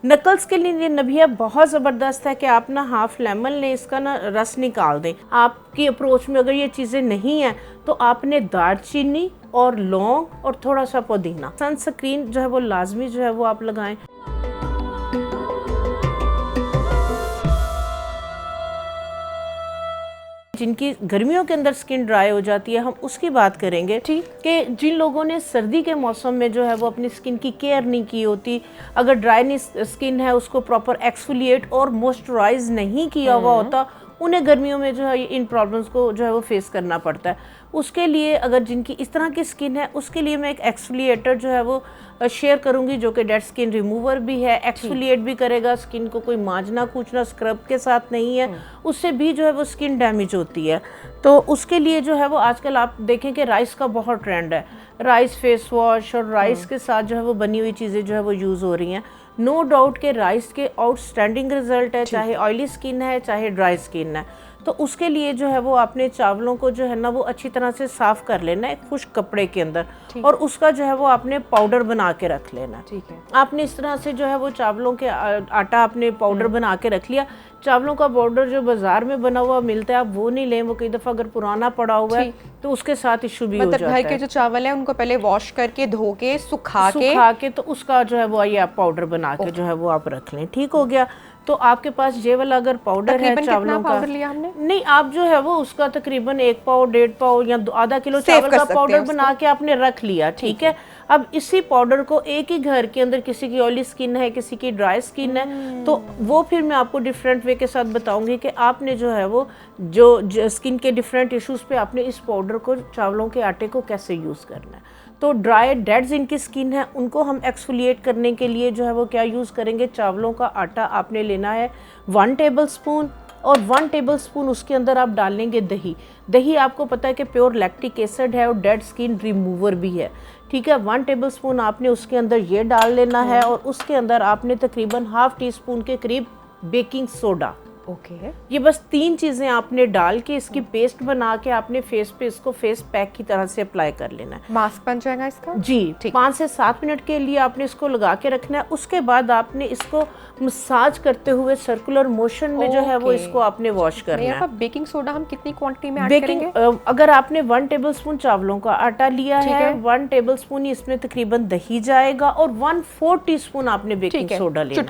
Knuckles के लिए नबिया बहुत ज़बरदस्त है कि आप ना हाफ लेमन लें, इसका ना रस निकाल दें। आपकी अप्रोच में अगर ये चीज़ें नहीं हैं तो आपने दालचीनी और लौंग और थोड़ा सा पुदीना, सनस्क्रीन जो है वो लाजमी जो है वो आप लगाएं। जिनकी गर्मियों के अंदर स्किन ड्राई हो जाती है, हम उसकी बात करेंगे कि जिन लोगों ने सर्दी के मौसम में जो है वो अपनी स्किन की केयर नहीं की होती, अगर ड्राई स्किन है उसको प्रॉपर एक्सफोलिएट और मॉइस्चराइज नहीं किया हुआ होता, उन्हें गर्मियों में जो है इन प्रॉब्लम्स को जो है वो फेस करना पड़ता है। उसके लिए अगर जिनकी इस तरह की स्किन है उसके लिए मैं एक एक्सफोलिएटर जो है वो शेयर करूंगी जो कि डेड स्किन रिमूवर भी है, एक्सफोलिएट भी करेगा, स्किन को कोई मांजना कूचना स्क्रब के साथ नहीं है, उससे भी जो है वो स्किन डैमेज होती है। तो उसके लिए जो है वो आजकल आप देखें कि राइस का बहुत ट्रेंड है, राइस फेस वॉश और राइस के साथ जो है वो बनी हुई चीज़ें जो है वो यूज़ हो रही हैं। नो डाउट के राइस के आउटस्टैंडिंग रिजल्ट है, चाहे ऑयली स्किन है चाहे ड्राई स्किन है। तो उसके लिए जो है वो आपने चावलों को जो है ना वो अच्छी तरह से साफ कर लेना है एक खुश्क कपड़े के अंदर, और उसका जो है वो आपने पाउडर बना के रख लेना। ठीक है, आपने इस तरह से जो है वो चावलों के आटा आपने पाउडर बना के रख लिया। चावलों का पाउडर जो बाजार में बना हुआ मिलता है आप वो नहीं लें, वो कई दफ़ा अगर पुराना पड़ा हुआ है तो उसके साथ इशू भी हो जाता है। घर के जो चावल है उनको पहले वॉश करके धो के सुखा के तो उसका जो है वो ये आप पाउडर बना के जो है वो आप रख लें। ठीक हो गया। तो आपके पास ये वाला अगर पाउडर है चावलों का, पाउडर लिया हमने? नहीं, आप जो है वो उसका तकरीबन 1 पाव 1.5 पाव या आधा किलो चावल का पाउडर बना के आपने रख लिया। ठीक है, अब इसी पाउडर को एक ही घर के अंदर, किसी की ऑयली स्किन है किसी की ड्राई स्किन है, तो वो फिर मैं आपको डिफरेंट वे के साथ बताऊंगी कि आपने जो है वो जो स्किन के डिफरेंट इश्यूज पे आपने इस पाउडर को, चावलों के आटे को कैसे यूज़ करना है। तो ड्राई डेड जिनकी स्किन है उनको हम एक्सफोलिएट करने के लिए जो है वो क्या यूज़ करेंगे, चावलों का आटा आपने लेना है 1 टेबलस्पून, और 1 टेबलस्पून उसके अंदर आप डालेंगे दही। दही आपको पता है कि प्योर लैक्टिक एसिड है और डेड स्किन रिमूवर भी है। ठीक है, 1 टेबलस्पून आपने उसके अंदर ये डाल लेना है, और उसके अंदर आपने तकरीबन ½ टीस्पून के करीब बेकिंग सोडा। ये बस 3 चीज़ें आपने डाल के इसकी पेस्ट बना के आपने फेस पे इसको फेस पैक की तरह से अप्लाई कर लेना है। मास्क बन जाएगा इसका जी। 5 से 7 मिनट के लिए आपने इसको लगा के रखना है। उसके बाद आपने इसको मसाज करते हुए सर्कुलर मोशन में जो है वो इसको आपने वॉश करना है। बेकिंग सोडा हम कितनी क्वांटिटी में ऐड करेंगे? अगर आपने 1 टेबलस्पून चावलों का आटा लिया है, 1 टेबलस्पून ही इसमें तकरीबन दही जाएगा, और 1/4 टीस्पून आपने बेकिंग सोडा लेना है।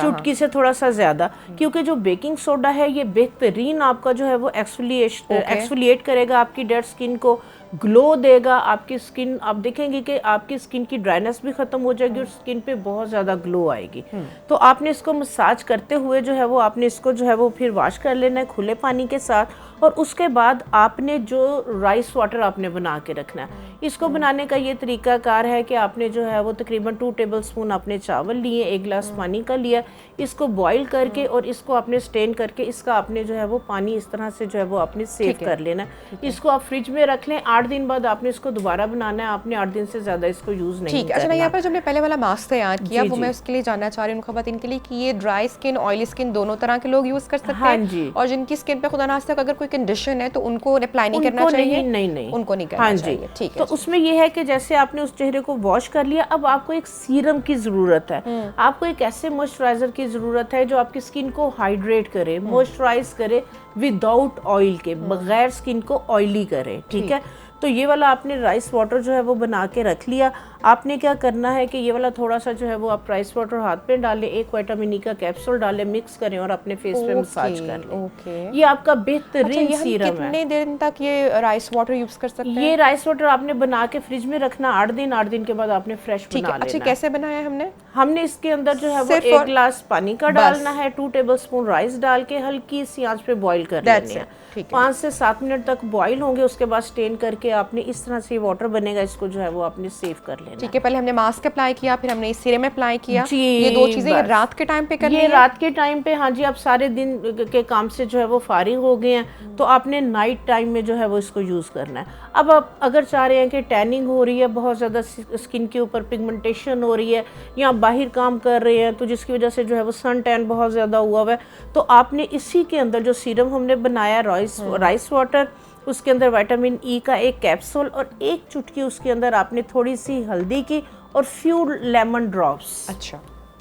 चुटकी से थोड़ा सा ज्यादा, क्योंकि जो बेकिंग सोडा है ये बेहतरीन आपका जो है वो एक्सफोलिएट करेगा, आपकी डेड स्किन को ग्लो देगा। आपकी स्किन, आप देखेंगे कि आपकी स्किन की ड्राइनेस भी खत्म हो जाएगी और स्किन पे बहुत ज़्यादा ग्लो आएगी। तो आपने इसको मसाज करते हुए जो है वो आपने इसको जो है वो फिर वॉश कर लेना है खुले पानी के साथ, और उसके बाद आपने जो राइस वाटर आपने बना के रखना है। इसको बनाने का ये तरीकाकार है कि आपने जो है वो तकरीबन 2 टेबलस्पून आपने चावल लिए, 1 गिलास पानी का लिया, इसको बॉईल करके और इसको आपने स्टेन करके इसका आपने जो है वो पानी इस तरह से जो है वो आपने सेव कर लेना है। इसको आप फ्रिज में रख लें। 8 दिन बाद आपने इसको दोबारा बनाना है, आपने 8 दिन से ज़्यादा इसको यूज़ नहीं करना। अच्छा, यहाँ पर जो हमने पहले वाला मास्क तैयार किया वो मैं उसके लिए जानना चाह रही हूँ खवातीन के लिए कि ये ड्राई स्किन ऑयली स्किन दोनों तरह के लोग यूज़ कर सकते हैं, और जिनकी स्किन पे खुदा ना खास्ता अगर कोई कंडीशन है तो उनको अप्लाई नहीं करना चाहिए? नहीं, उनको नहीं करना चाहिए। ठीक है, तो उसमें यह है कि जैसे आपने उस चेहरे को वॉश कर लिया, अब आपको एक सीरम की ज़रूरत है। आपको एक ऐसे मॉइस्चराइजर की ज़रूरत है जो आपकी स्किन को हाइड्रेट करे, मॉइस्चराइज करे विदाउट ऑयल के, बगैर स्किन को ऑयली करे। ठीक है, तो ये वाला आपने राइस वाटर जो है वो बना के रख लिया। आपने क्या करना है कि ये वाला थोड़ा सा जो है वो आप राइस वाटर हाथ पे डालें, 1 विटामिन ई का कैप्सूल डालें, मिक्स करें और अपने फेस पे मसाज कर लें। ये आपका बेहतरीन सीरम है। कितने दिन तक ये राइस वाटर यूज कर सकते हैं? ये राइस वाटर आपने बना के फ्रिज में रखना 8 दिन। 8 दिन के बाद आपने फ्रेश बना लेना। अच्छा, कैसे बनाया है हमने इसके अंदर जो है वो 1 गिलास पानी का डालना है, 2 टेबलस्पून राइस डाल के हल्की सी आंच पे बॉईल कर लेना है। 5 से 7 मिनट तक बॉईल होंगे, उसके बाद स्टेन करके आपने इस तरह से वाटर बनेगा, इसको जो है वो आपने सेव कर लेना। ठीक है, पहले हमने मास्क अप्लाई किया, फिर हमने सीरम अप्लाई किया। ये 2 चीजें रात के टाइम पे करनी है? ये रात के टाइम पे, हाँ जी। आप सारे दिन के काम से जो है वो फारिग हो गए हैं तो आपने नाइट टाइम में जो है वो इसको यूज़ करना है। अब आप अगर चाह रहे हैं कि टैनिंग हो रही है, बहुत ज़्यादा स्किन के ऊपर पिगमेंटेशन हो रही है, या बाहर काम कर रहे हैं तो जिसकी वजह से जो है वो सन टैन बहुत ज़्यादा हुआ है, तो आपने इसी के अंदर जो सीरम हमने बनाया राइस वाटर, उसके अंदर विटामिन ई का 1 कैप्सूल और 1 चुटकी उसके अंदर आपने थोड़ी सी हल्दी की और फ्यू लेमन ड्रॉप्स। अच्छा,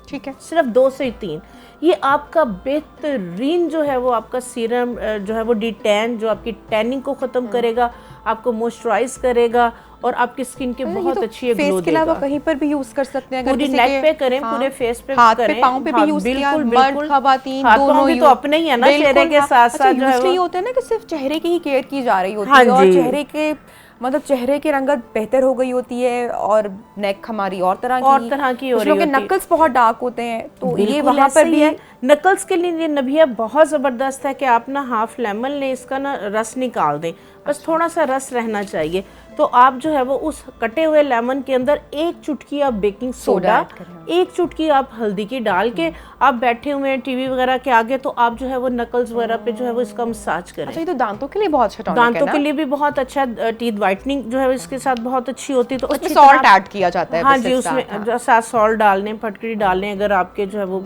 ठीक है, सिर्फ 2 से 3। ये आपका बेहतरीन जो है वो आपका सीरम जो है वो डिटैन, जो आपकी टैनिंग को ख़त्म करेगा, आपको मॉइस्चराइज करेगा और आपकी स्किन के बहुत अच्छी ग्लो देगा। फेस के अलावा कहीं पर भी यूज कर सकते हैं, अगर पूरी नेक पे करें, पूरे फेस पे हाथ करें, पे, पाँव पे भी यूज किया, मर्द खवातीन दोनों भी तो अपने ही है ना, चेहरे के साथ साथ जो है वो होता है ना कि सिर्फ चेहरे की ही केयर की जा रही होती है और चेहरे के मतलब चेहरे की रंगत बेहतर हो गई होती है और नेक हमारी और तरह की हो रही होती है। नकल्स बहुत डार्क होते हैं, तो ये वहाँ पर भी है। नकल्स के लिए नबिया बहुत ज़बरदस्त है कि आप ना हाफ लेमन लें, इसका ना रस निकाल दें, बस थोड़ा सा रस रहना चाहिए। तो आप जो है वो उस कटे हुए लेमन के अंदर 1 चुटकी आप बेकिंग सोडा, 1 चुटकी आप हल्दी की डाल के आप बैठे हुए हैं टीवी वगैरह के आगे, तो आप जो है वो नकल्स वगैरह पे जो है वो इसका मसाज करें। अच्छा, ये तो दांतों के लिए बहुत अच्छा टॉनिक है ना? दांतों के लिए भी बहुत अच्छा, टीथ वाइटनिंग जो है इसके साथ बहुत अच्छी होती है। तो उसमें सॉल्ट ऐड किया जाता है। हाँ जी, उसमें साथ सॉल्ट डालने, फटकरी डालने, अगर आपके जो है वो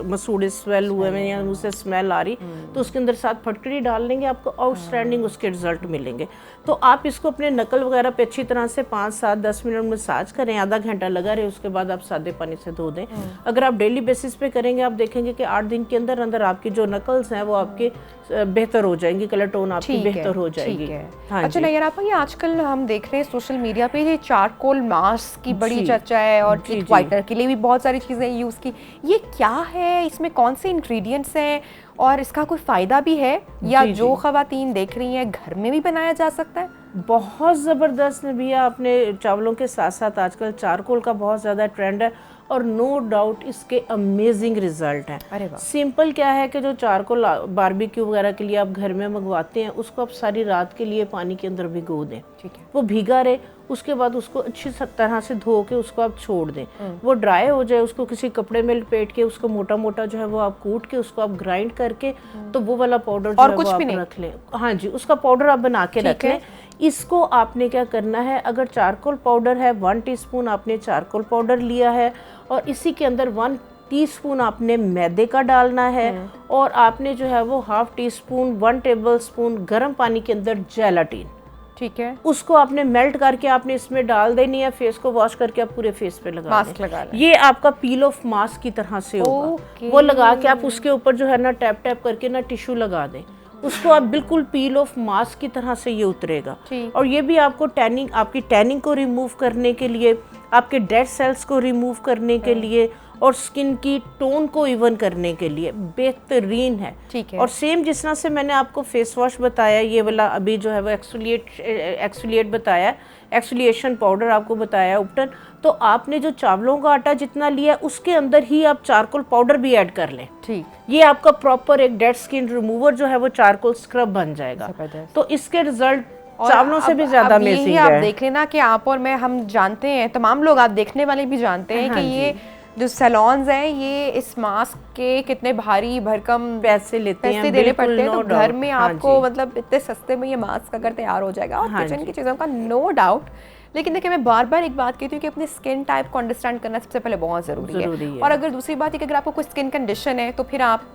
मसूड़े स्वेल हुए हैं या मुंह से स्मेल आ रही तो उसके अंदर साथ फटकरी डाल लेंगे, आपको आउटस्टैंडिंग उसके रिजल्ट मिलेंगे। तो आप इसको अपने नकल वगैरह पे अच्छी तरह से 5, 7, 10 मिनट मसाज करें, आधा घंटा लगा रहे, उसके बाद आप सादे पानी से धो दें। अगर आप डेली बेसिस पे करेंगे आप देखेंगे कि 8 दिन के अंदर अंदर आपकी जो नकल्स हैं वो आपके बेहतर हो जाएंगी, कलर टोन आपकी बेहतर हो जाएगी। हाँ, अच्छा नैयर आपा, ये आजकल हम देख रहे हैं सोशल मीडिया पे ये चारकोल मास्क की बड़ी चर्चा है और टीथ व्हाइटनर के लिए भी बहुत सारी चीज़ें यूज़ की। ये क्या है, इसमें कौन से इंग्रेडिएंट्स हैं और इसका कोई फ़ायदा भी है या जो ख़वातीन देख रही हैं घर में भी बनाया जा सकता है? बहुत ज़बरदस्त नबिया, आपने चावलों के साथ साथ आजकल चारकोल का बहुत ज़्यादा ट्रेंड है और नो डाउट इसके अमेजिंग रिजल्ट हैं। अरे वाह। सिंपल क्या है कि जो चारकोल बारबेक्यू वगैरह के लिए आप घर में मंगवाते हैं उसको आप सारी रात के लिए पानी के अंदर भिगो दें, ठीक है, वो भीगा रहे, उसके बाद उसको अच्छी तरह से धो के उसको आप छोड़ दें, वो ड्राई हो जाए, उसको किसी कपड़े में लपेट के उसको मोटा मोटा जो है वो आप कूट के उसको आप ग्राइंड करके तो वो वाला पाउडर जो है वो आप रख लें। हाँ जी, उसका पाउडर आप बना के रख लें। इसको आपने क्या करना है, अगर चारकोल पाउडर है 1 टीस्पून आपने चारकोल पाउडर लिया है और इसी के अंदर 1 टीस्पून आपने मैदे का डालना है और आपने जो है वो हाफ टीस्पून 1 टेबलस्पून गर्म पानी के अंदर जेलाटिन, ठीक है, उसको आपने मेल्ट करके आपने इसमें डाल देनी है। फेस को वॉश करके आप पूरे फेस पे मास्क लगा लें। ये आपका पील ऑफ मास्क की तरह से होगा। वो लगा के आप उसके ऊपर जो है ना टैप टैप करके ना टिश्यू लगा दें, उसको आप बिल्कुल पील ऑफ मास्क की तरह से ये उतरेगा। और ये भी आपको टैनिंग, आपकी टैनिंग को रिमूव करने के लिए, आपके डेड सेल्स को रिमूव करने के लिए और स्किन की टोन को इवन करने के लिए बेहतरीन है। ठीक है। और सेम जिस तरह से मैंने आपको फेस वॉश बताया, ये वाला अभी जो है वो एक्सफोलिएट बताया, एक्सफोलिएशन पाउडर आपको बताया उपटन, तो आपने जो चावलों का आटा जितना लिया उसके अंदर ही आप चारकोल पाउडर भी ऐड कर लें। ठीक, ये आपका प्रॉपर एक डेड स्किन रिमूवर जो है वो चारकोल स्क्रब बन जाएगा। तो इसके रिजल्ट चावलों से भी ज्यादा अमेजिंग है। आप देख लेना कि आप और मैं, हम जानते हैं, तमाम लोग, आप देखने वाले भी जानते हैं कि ये जो सैलून्स हैं ये इस मास्क के कितने भारी भरकम पैसे देने पड़ते हैं। तो घर में आपको मतलब इतने सस्ते में ये मास्क अगर तैयार हो जाएगा और किचन की चीज़ों का नो डाउट। लेकिन देखिए, मैं बार बार एक बात कहती हूँ कि अपने स्किन टाइप को अंडरस्टैंड करना सबसे पहले बहुत ज़रूरी है। और अगर दूसरी बात है कि अगर आपको कोई स्किन कंडीशन है तो फिर आप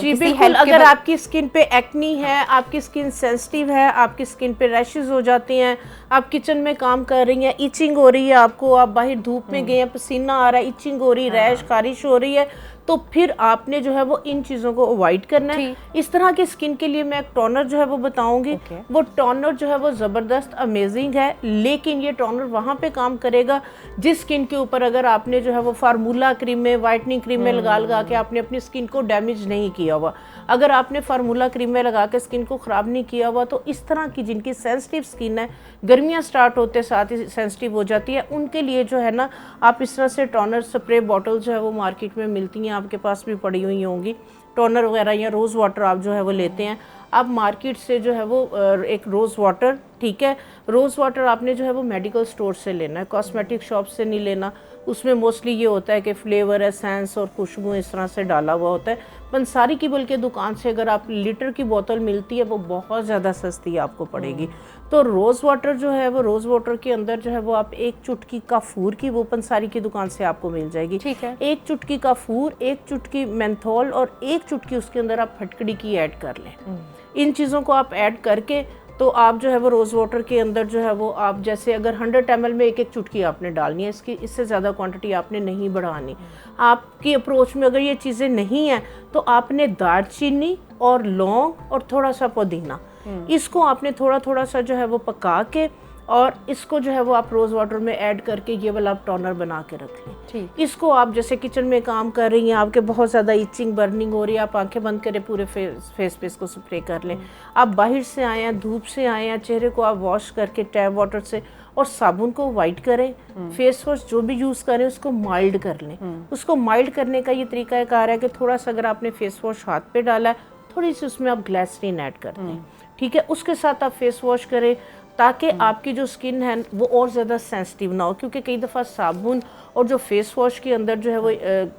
जी बिल्कुल, अगर आपकी स्किन पे एक्नी है, आपकी स्किन सेंसिटिव है, आपकी स्किन पे रैशेस हो जाती हैं, आप किचन में काम कर रही हैं, इचिंग हो रही है आपको, आप बाहर धूप में गए हैं, पसीना आ रहा है, इचिंग हो रही है, रैश खारिश हो रही है, तो फिर आपने जो है वो इन चीज़ों को अवॉइड करना है। इस तरह की स्किन के लिए मैं एक टोनर जो है वो बताऊंगी। वो टोनर जो है वो ज़बरदस्त अमेजिंग है, लेकिन ये टोनर वहाँ पे काम करेगा जिस स्किन के ऊपर अगर आपने जो है वो फार्मूला क्रीम में, वाइटनिंग क्रीम में लगा के आपने अपनी स्किन को डैमेज नहीं किया हुआ। अगर आपने फार्मूला क्रीम में लगा के स्किन को ख़राब नहीं किया हुआ तो इस तरह की जिनकी सेंसिटिव स्किन है, गर्मियाँ स्टार्ट होते साथ ही सेंसिटिव हो जाती है, उनके लिए जो है ना आप इस तरह से टोनर स्प्रे बॉटल जो है वो मार्केट में मिलती हैं, आपके पास भी पड़ी हुई होंगी। टोनर वगैरह या रोज़ वाटर आप जो है वो लेते हैं, आप मार्केट से जो है वो एक रोज़ वाटर, ठीक है, रोज़ वाटर आपने जो है वो मेडिकल स्टोर से लेना है, कॉस्मेटिक शॉप से नहीं लेना। उसमें मोस्टली ये होता है कि फ्लेवर, एसेंस और खुशबू इस तरह से डाला हुआ होता है। पंसारी की बल्कि दुकान से अगर आप लीटर की बोतल मिलती है वो बहुत ज़्यादा सस्ती आपको पड़ेगी। तो रोज़ वाटर जो है वो, रोज़ वाटर के अंदर जो है वो आप 1 चुटकी काफूर की, वो पंसारी की दुकान से आपको मिल जाएगी, ठीक है, 1 चुटकी काफूर, 1 चुटकी मेंथोल और 1 चुटकी उसके अंदर आप फटकड़ी की ऐड कर लें। इन चीज़ों को आप ऐड करके तो आप जो है वो रोज़ वाटर के अंदर जो है वो आप जैसे अगर 100 ml में एक एक चुटकी आपने डालनी है, इसकी इससे ज़्यादा क्वांटिटी आपने नहीं बढ़ानी। आपकी अप्रोच में अगर ये चीज़ें नहीं हैं तो आपने दालचीनी और लौंग और थोड़ा सा पुदीना, इसको आपने थोड़ा थोड़ा सा जो है वो पका के और इसको जो है वो आप रोज़ वाटर में ऐड करके ये वाला आप टोनर बना के रख लें। ठीक। इसको आप जैसे किचन में काम कर रही हैं, आपके बहुत ज़्यादा इचिंग बर्निंग हो रही है, आप आंखें बंद करें पूरे फेस पे इसको स्प्रे कर लें। आप बाहर से आए हैं, धूप से आए हैं, चेहरे को आप वॉश करके टैप वाटर से और साबुन को वाइट करें, फेस वॉश जो भी यूज़ करें उसको माइल्ड कर लें। उसको माइल्ड करने का ये तरीका कार है कि थोड़ा सा अगर आपने फेस वॉश हाथ पे डाला है, थोड़ी सी उसमें आप ग्लिसरीन ऐड कर दें, ठीक है, उसके साथ आप फेस वॉश करें ताकि आपकी जो स्किन है वो और ज़्यादा सेंसिटिव ना हो, क्योंकि कई दफ़ा साबुन और जो फेस वॉश के अंदर जो है वो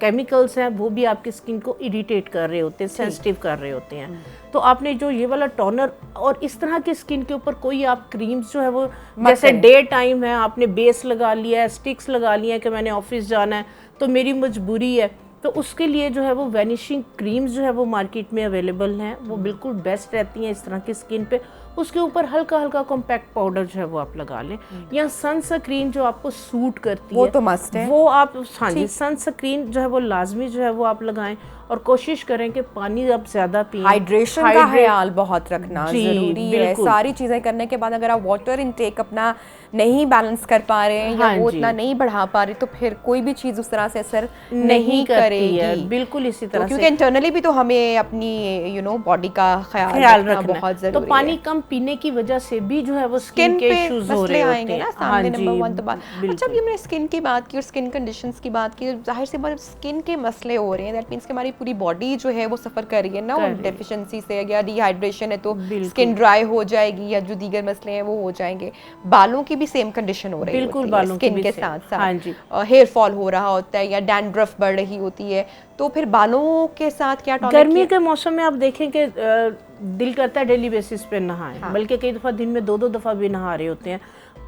केमिकल्स हैं वो भी आपकी स्किन को इरिटेट कर रहे होते हैं, सेंसिटिव कर रहे होते हैं। तो आपने जो ये वाला टोनर और इस तरह की स्किन के ऊपर कोई आप क्रीम्स जो है वो जैसे डे टाइम है, आपने बेस लगा लिया है, स्टिक्स लगा लिया है कि मैंने ऑफिस जाना है तो मेरी मजबूरी है, तो उसके लिए जो है वो वैनिशिंग क्रीम्स जो है वो मार्केट में अवेलेबल हैं, वो बिल्कुल बेस्ट रहती हैं इस तरह की स्किन पे। उसके ऊपर हल्का हल्का कॉम्पैक्ट पाउडर जो है वो आप लगा लें, या सनस्क्रीन जो आपको सूट करती वो तो मस्ट है, वो आप, हाँ जी, सनस्क्रीन जो है वो लाजमी जो है वो आप लगाएं और कोशिश करें कि पानी आप ज़्यादा पिएं। हाइड्रेशन का ख्याल बहुत रखना ज़रूरी है। सारी चीज़ें करने के बाद अगर आप वाटर इनटेक अपना नहीं बैलेंस कर पा रहे हैं या वो उतना नहीं बढ़ा पा रहे तो फिर कोई भी चीज़ उस तरह से असर नहीं करेगी। बिल्कुल इसी तरह क्योंकि इंटरनली भी तो हमें अपनी बॉडी का ख्याल रखना बहुत ज़रूरी है। तो पानी कम पीने की वजह से भी जो है वो स्किन के इश्यूज हो रहे होते हैं। सामने नंबर 1 तो बात। अच्छा, अब हमने स्किन की बात की और स्किन कंडीशंस की बात की, जाहिर सी बात स्किन के मसले हो रहे हैं, दैट मींस कि हमारी पूरी बॉडी जो है वो सफर कर रही है ना डेफिशिएंसी से, या डिहाइड्रेशन है तो स्किन ड्राई हो जाएगी या जो दीगर मसले हैं वो हो जाएंगे। बालों की भी सेम कंडीशन हो रही है, बिल्कुल बालों स्किन के साथ साथ हेयर फॉल हो रहा होता है या डैंड्रफ बढ़ रही होती है, तो फिर बालों के साथ क्या टॉनिक? गर्मी के मौसम में आप देखें कि दिल करता है डेली बेसिस पे नहाएं, बल्कि कई दफ़ा दिन में 2-2 दफ़ा भी नहा रहे होते हैं।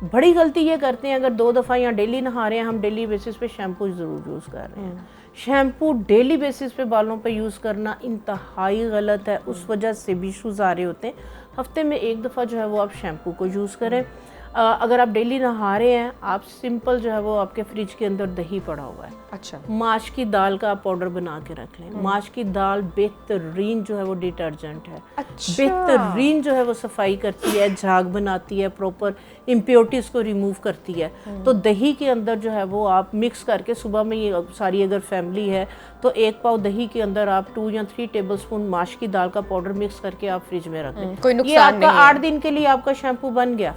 बड़ी गलती ये करते हैं, अगर 2 दफ़ा या डेली नहा रहे हैं, हम डेली बेसिस पे शैम्पू ज़रूर यूज़ कर रहे हैं। शैम्पू डेली बेसिस पे बालों पे यूज़ करना इंतहाई गलत है, उस वजह से भी इशूज़ आ रहे होते हैं। हफ्ते में 1 दफ़ा जो है वो आप शैम्पू को यूज़ करें। अगर आप डेली नहा रहे हैं, आप सिंपल जो है वो आपके फ्रिज के अंदर दही पड़ा हुआ है, अच्छा, माश की दाल का आप पाउडर बना के रख लें। माश की दाल बेहतरीन जो है वो डिटर्जेंट है, अच्छा, बेहतरीन जो है वो सफाई करती है, झाग बनाती है, प्रॉपर इम्प्योरिटीज़ को रिमूव करती है। तो दही के अंदर जो है वो आप मिक्स करके सुबह में, ये सारी अगर फैमिली है तो 1 पाव दही के अंदर आप 2 या 3 टेबलस्पून माश की दाल का पाउडर मिक्स करके आप फ्रिज में रख लें। कोई नुकसान नहीं है। 8 दिन के लिए आपका शैम्पू बन गया।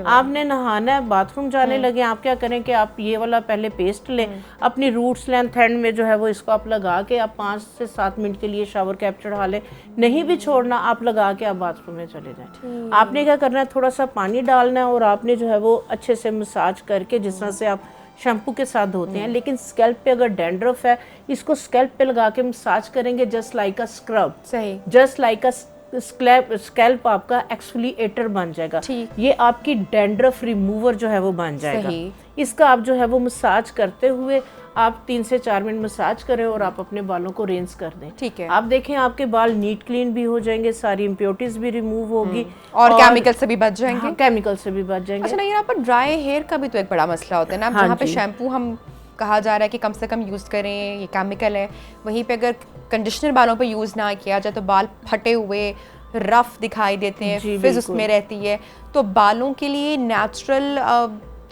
आपने नहाना है, बाथरूम जाने लगे, आप क्या करें कि आप ये वाला पहले पेस्ट लें, अपनी रूट्स लेंथ एंड में जो है वो इसको आप लगा के आप 5 से 7 मिनट के लिए शावर कैप चढ़ा लें। नहीं भी छोड़ना, आप लगा के आप बाथरूम में चले जाएं। आपने क्या करना है, थोड़ा सा पानी डालना है और आपने जो है वो अच्छे से मसाज करके, जिस तरह से आप शैम्पू के साथ धोते हैं, लेकिन स्कैल्प पे अगर डैंड्रफ है, इसको स्कैल्प पे लगा के मसाज करेंगे, जस्ट लाइक अ स्क्रब, सही, जस्ट लाइक अ स्कैल्प आपका एक्सफोलिएटर बन जाएगा। ये आपकी डैंड्रफ रिमूवर जो है वो बन जाएगा। इसका आप जो है वो मसाज करते हुए आप 3 से 4 मिनट मसाज करें और आप अपने बालों को रेंज कर दें। ठीक है, आप देखें आपके बाल नीट क्लीन भी हो जाएंगे, सारी इम्प्योरिटीज भी रिमूव होगी और केमिकल से भी बच जाएंगे। हाँ, केमिकल से भी बच जाएंगे। अच्छा, नहीं, यहाँ पर ड्राई हेयर का भी तो एक बड़ा मसला होता है ना, जहाँ पे शैम्पू हम कहा जा रहा है कि कम से कम यूज़ करें, ये केमिकल है, वहीं पे अगर कंडीशनर बालों पे यूज़ ना किया जाए तो बाल फटे हुए रफ दिखाई देते हैं, फिज़ उसमें रहती है। तो बालों के लिए नेचुरल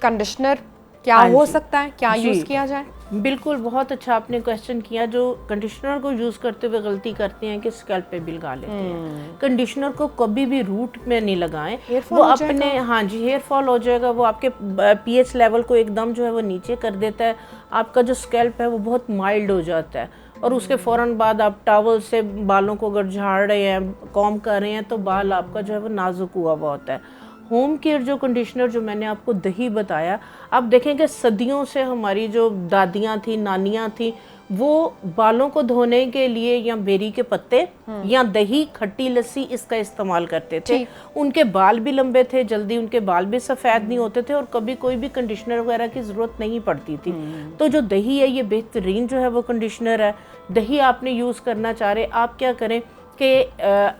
कंडीशनर क्या हो सकता है, क्या यूज़ किया जाए? बिल्कुल, बहुत अच्छा आपने क्वेश्चन किया। जो कंडीशनर को यूज़ करते हुए गलती करते हैं कि स्कैल्प पे भी लगा लेते हैं। कंडीशनर को कभी भी रूट में नहीं लगाएं, वो अपने, हाँ जी, हेयर फॉल हो जाएगा, वो आपके पीएच लेवल को एकदम जो है वो नीचे कर देता है। आपका जो स्कैल्प है वो बहुत माइल्ड हो जाता है और उसके फ़ौरन बाद आप टॉवल से बालों को अगर झाड़ रहे हैं, कॉम्ब कर रहे हैं, तो बाल आपका जो है वो नाजुक हुआ होता है। होम केयर जो कंडीशनर जो मैंने आपको दही बताया, आप देखें कि सदियों से हमारी जो दादियाँ थी, नानियाँ थी, वो बालों को धोने के लिए या बेरी के पत्ते या दही, खट्टी लस्सी इसका इस्तेमाल करते थे। उनके बाल भी लंबे थे, जल्दी उनके बाल भी सफ़ेद नहीं होते थे और कभी कोई भी कंडीशनर वगैरह की ज़रूरत नहीं पड़ती थी। तो जो दही है ये बेहतरीन जो है वो कंडीशनर है। दही आपने यूज़ करना चाह रहे, आप क्या करें, कि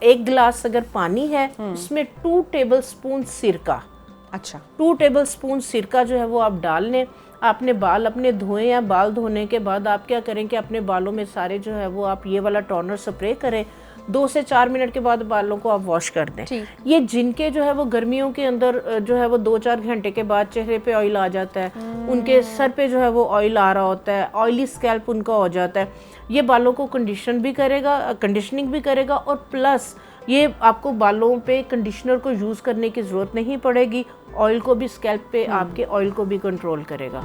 1 गिलास अगर पानी है उसमें 2 टेबलस्पून सिरका, अच्छा 2 टेबलस्पून सिरका जो है वो आप डाल लें। आपने बाल अपने धोएं या बाल धोने के बाद आप क्या करें कि अपने बालों में सारे जो है वो आप ये वाला टोनर स्प्रे करें। 2 से 4 मिनट के बाद बालों को आप वॉश कर दें। ये जिनके जो है वो गर्मियों के अंदर जो है वो 2-4 घंटे के बाद चेहरे पे ऑयल आ जाता है, उनके सर पे जो है वो ऑयल आ रहा होता है, ऑयली स्कैल्प उनका हो जाता है, ये बालों को कंडीशनिंग भी करेगा और प्लस ये आपको बालों पे कंडीशनर को यूज़ करने की ज़रूरत नहीं पड़ेगी। ऑयल को भी स्कैल्प पे आपके ऑयल को भी कंट्रोल करेगा।